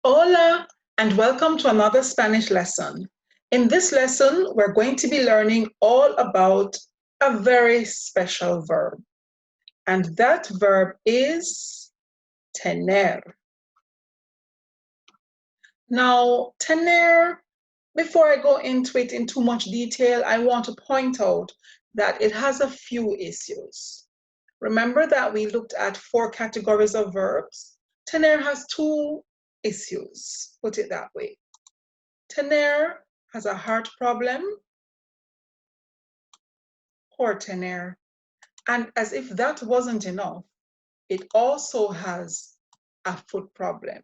Hola, and welcome to another Spanish lesson. In this lesson, we're going to be learning all about a very special verb. And that verb is tener. Now, tener, before I go into it in too much detail, I want to point out that it has a few issues. Remember that we looked at 4 categories of verbs? Tener has 2 issues, put it that way. Tener has a heart problem, poor tener. And as if that wasn't enough, it also has a foot problem.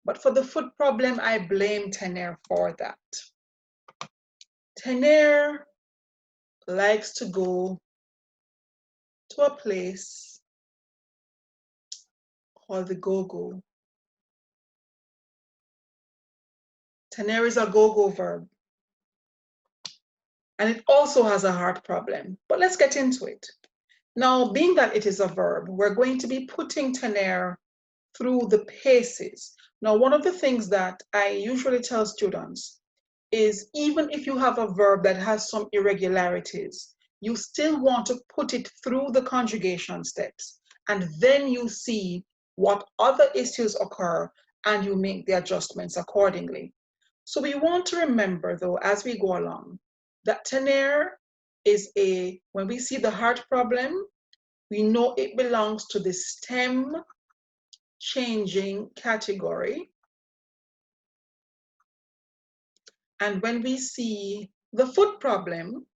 But for the foot problem, I blame tener for that. Tener likes to go to a place called the go-go. Tener is a go-go verb. And it also has a heart problem. But let's get into it. Now, being that it is a verb, we're going to be putting tener through the paces. Now, one of the things that I usually tell students is even if you have a verb that has some irregularities, you still want to put it through the conjugation steps, and then you see what other issues occur and you make the adjustments accordingly. So we want to remember, though, as we go along, that tener is when we see the heart problem, we know it belongs to the stem changing category. And when we see the foot problem,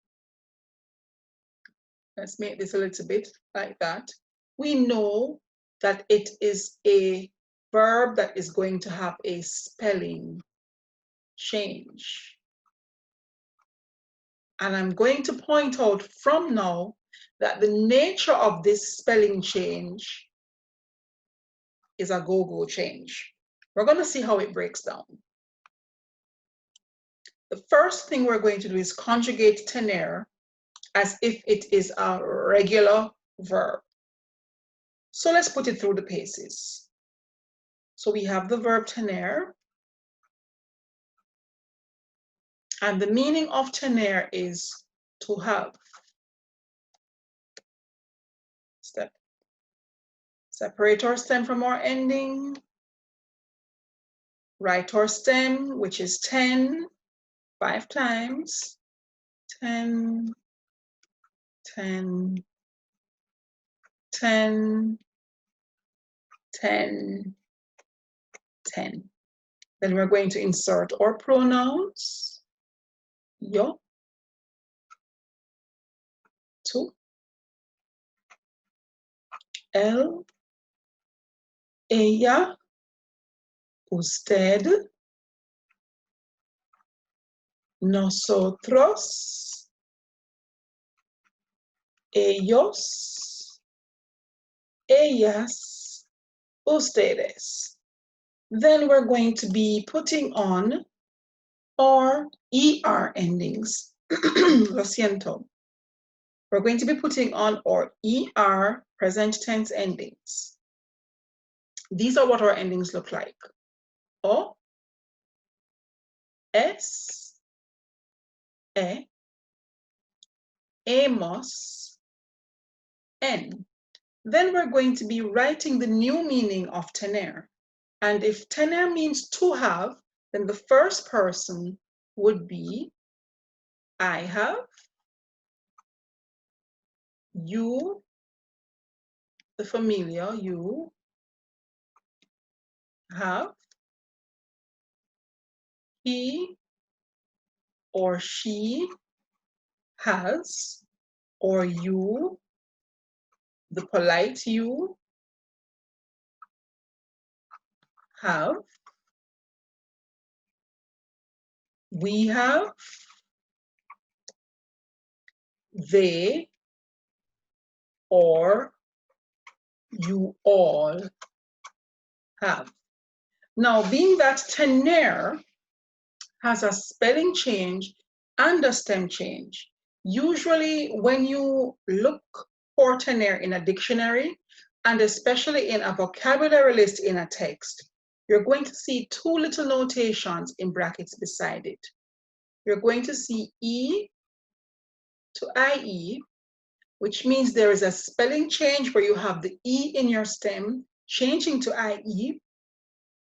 let's make this a little bit like that, we know that it is a verb that is going to have a spelling change. And I'm going to point out from now that the nature of this spelling change is a go-go change. We're going to see how it breaks down. The first thing we're going to do is conjugate tener as if it is a regular verb. So let's put it through the paces. So we have the verb tener. And the meaning of tener is to have. Separate our stem from our ending. Write our stem, which is 10, 5 times. 10, 10, 10, 10, 10. Then we're going to insert our pronouns. Yo, tú, él, ella, usted, nosotros, ellos, ellas, ustedes. Then we're going to be putting on our ER endings. Lo siento. We're going to be putting on our ER present tense endings. These are what our endings look like. O, es, e, hemos, en. Then we're going to be writing the new meaning of tener. And if tener means to have, then the first person would be I have, you, the familiar, you have, he or she has, or you, the polite you, have, we have, they, or you all have. Now, being that tener has a spelling change and a stem change, usually when you look for tener in a dictionary, and especially in a vocabulary list in a text, you're going to see two little notations in brackets beside it. You're going to see E to IE, which means there is a spelling change where you have the E in your stem changing to IE,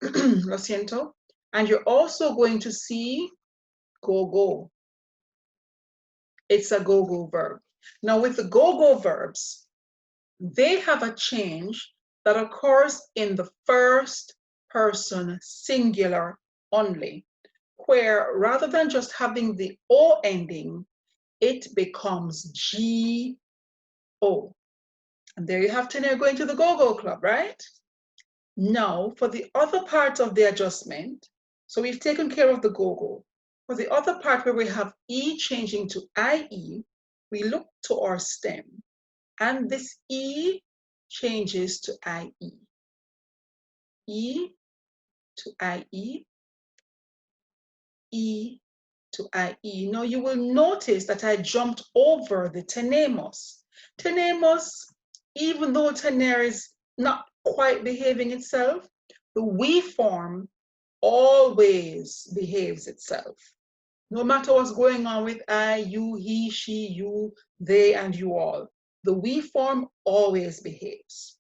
lo siento, and you're also going to see go-go. It's a go-go verb. Now with the go-go verbs, they have a change that occurs in the first person singular only, where rather than just having the O ending, it becomes G-O. And there you have TENER going to the go-go club, right? Now, for the other part of the adjustment, so we've taken care of the go-go. For the other part where we have E changing to IE, we look to our stem, and this E changes to IE. E to IE, E to IE. Now you will notice that I jumped over the tenemos. Tenemos, even though TENER is not quite behaving itself, the we form always behaves itself. No matter what's going on with I, you, he, she, you, they, and you all, the we form always behaves.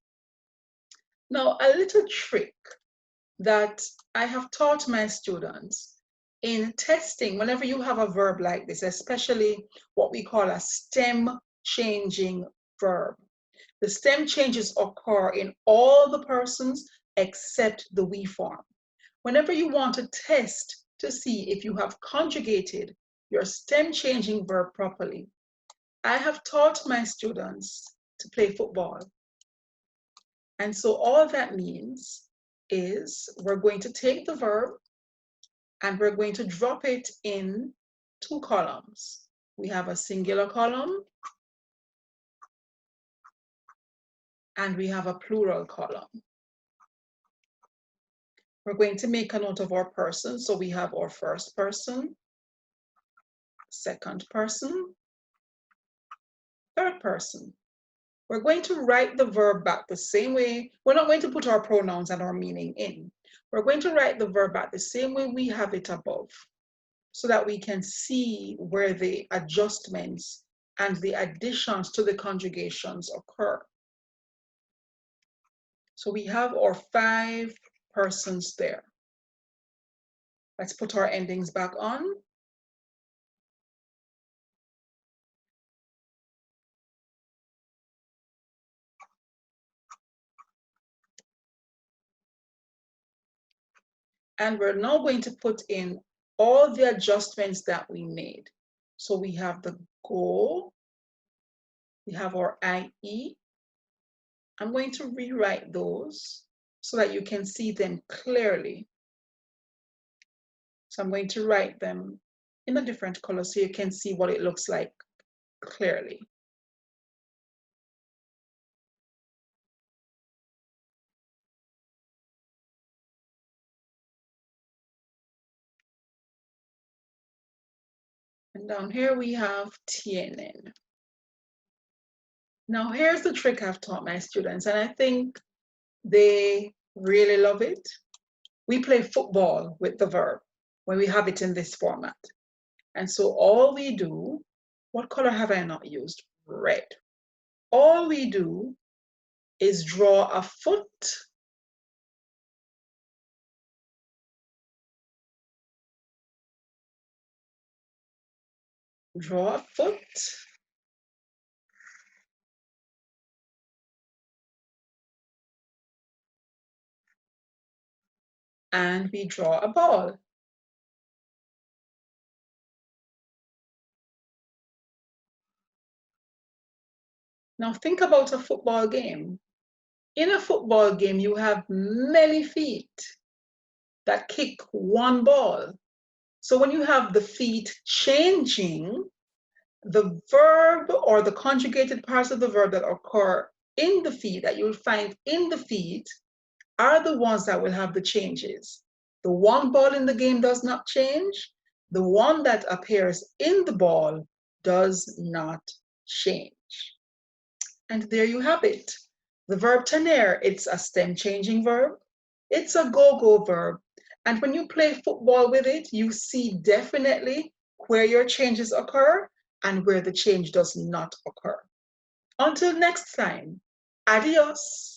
Now, a little trick that I have taught my students in testing, whenever you have a verb like this, especially what we call a stem changing verb. The stem changes occur in all the persons except the we form. Whenever you want to test to see if you have conjugated your stem changing verb properly, I have taught my students to play football. And so all that means is we're going to take the verb and we're going to drop it in two columns. We have a singular column and we have a plural column. We're going to make a note of our person. So we have our first person, second person, third person. We're going to write the verb back the same way. We're not going to put our pronouns and our meaning in. We're going to write the verb back the same way we have it above, so that we can see where the adjustments and the additions to the conjugations occur. So we have our 5 persons there. Let's put our endings back on. And we're now going to put in all the adjustments that we made. So we have the go, we have our IE. I'm going to rewrite those so that you can see them clearly. So I'm going to write them in a different color so you can see what it looks like clearly. And down here we have TENER. Now here's the trick I've taught my students, and I think they really love it. We play football with the verb when we have it in this format. And so all we do, what color have I not used? Red. All we do is draw a foot, draw a foot, and we draw a ball. Now think about a football game. In a football game, you have many feet that kick one ball. So when you have the feet changing, the verb or the conjugated parts of the verb that occur in the feet, that you'll find in the feet, are the ones that will have the changes. The one ball in the game does not change. The one that appears in the ball does not change. And there you have it. The verb TENER, it's a stem changing verb. It's a go-go verb. And when you play football with it, you see definitely where your changes occur and where the change does not occur. Until next time, adios.